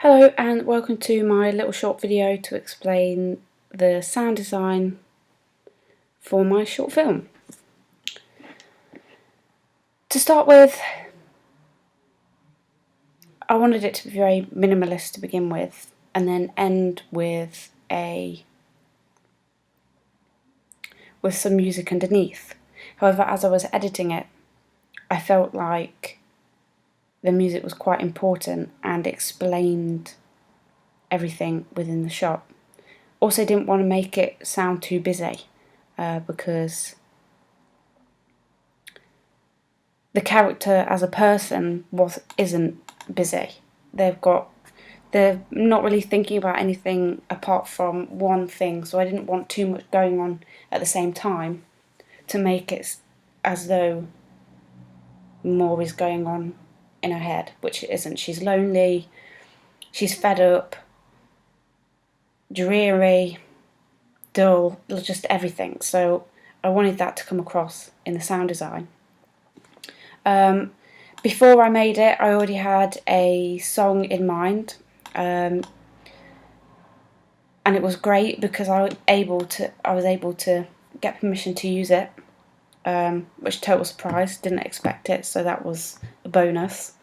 Hello and welcome to my little short video to explain the sound design for my short film. To start with, I wanted it to be very minimalist to begin with and then end with some music underneath. However, as I was editing it, I felt like the music was quite important and explained everything within the shot. Also didn't want to make it sound too busy because the character as a person isn't busy. They're not really thinking about anything apart from one thing, so I didn't want too much going on at the same time to make it as though more is going on in her head, which it isn't. She's lonely, she's fed up, dreary, dull, just everything. So I wanted that to come across in the sound design. Before I made it, I already had a song in mind, and it was great because I was able to get permission to use it, which total surprise, didn't expect it, so that was a bonus.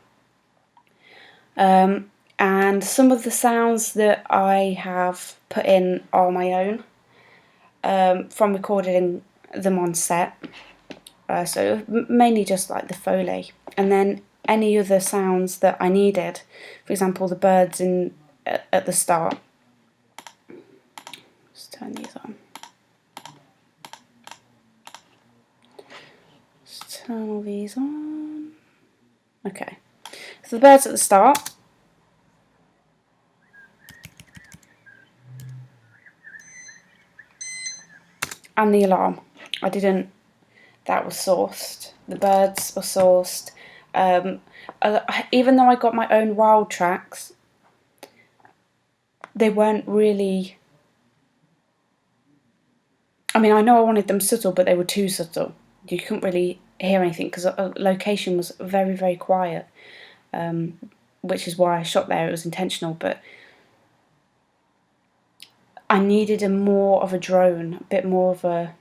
And some of the sounds that I have put in are my own, from recording them on set. So mainly just like the Foley, and then any other sounds that I needed. For example, the birds at the start. Let's turn these on. Let's turn all these on. Okay, so the birds at the start. And the alarm. That was sourced. The birds were sourced. Even though I got my own wild tracks, they weren't really... I mean, I know I wanted them subtle, but they were too subtle. You couldn't really hear anything because the location was very, very quiet, which is why I shot there. It was intentional, but I needed more of a drone, a bit more of a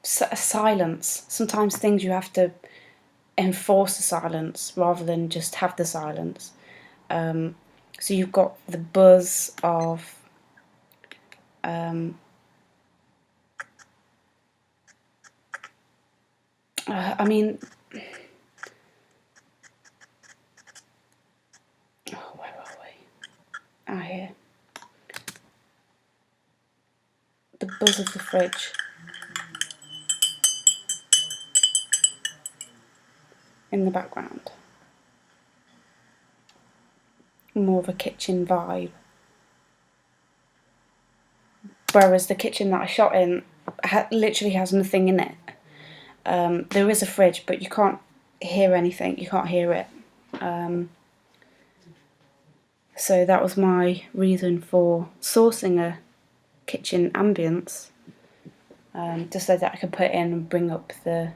silence. Sometimes things you have to enforce the silence rather than just have the silence. So you've got the buzz of I mean, where are we? Here. The buzz of the fridge in the background. More of a kitchen vibe. Whereas the kitchen that I shot in literally has nothing in it. There is a fridge, but you can't hear anything. You can't hear it. So that was my reason for sourcing a kitchen ambience, just so that I could put in and bring up the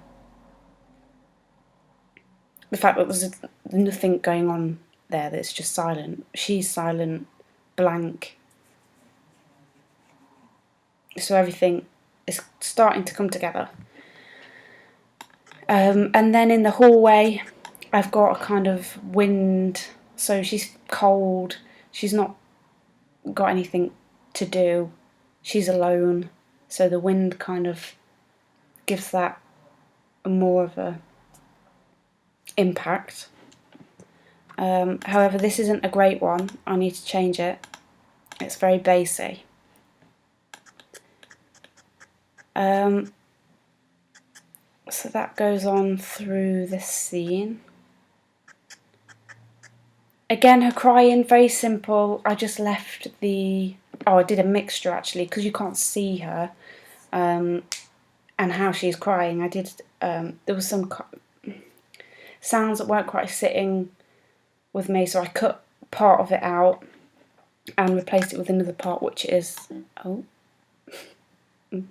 fact that there's nothing going on there, that it's just silent. She's silent, blank. So everything is starting to come together. And then in the hallway, I've got a kind of wind, so she's cold, she's not got anything to do, she's alone, so the wind kind of gives that more of a impact. However, this isn't a great one. I need to change it. It's very bassy. So that goes on through this scene. Again, her crying, very simple. I just left I did a mixture actually, because you can't see her, and how she's crying. I did, there was some sounds that weren't quite sitting with me, so I cut part of it out and replaced it with another part, which is,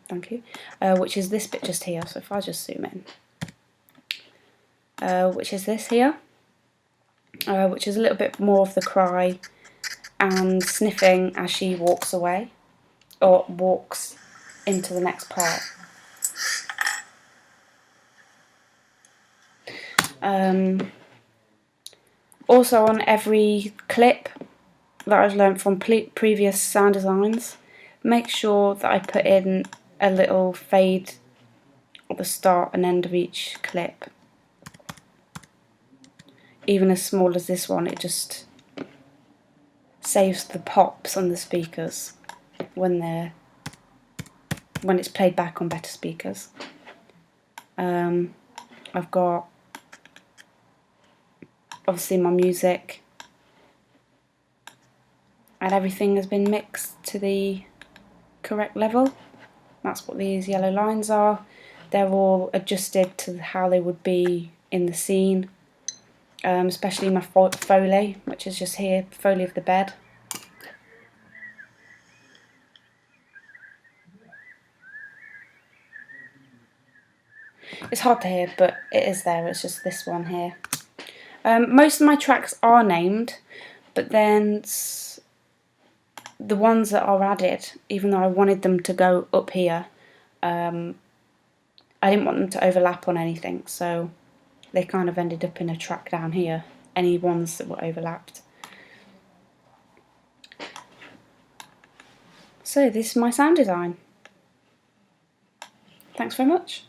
thank you, which is this bit just here. So if I just zoom in, which is this here. which is a little bit more of the cry and sniffing as she walks away or walks into the next part. Also on every clip that I've learned from previous sound designs, make sure that I put in a little fade at the start and end of each clip. Even as small as this one, it just saves the pops on the speakers when it's played back on better speakers. I've got obviously my music, and everything has been mixed to the correct level. That's what these yellow lines are. They're all adjusted to how they would be in the scene, especially my Foley, which is just here, Foley of the bed. It's hard to hear, but it is there. It's just this one here. Most of my tracks are named, but then the ones that are added, even though I wanted them to go up here, I didn't want them to overlap on anything, so they kind of ended up in a track down here, any ones that were overlapped. So this is my sound design. Thanks very much.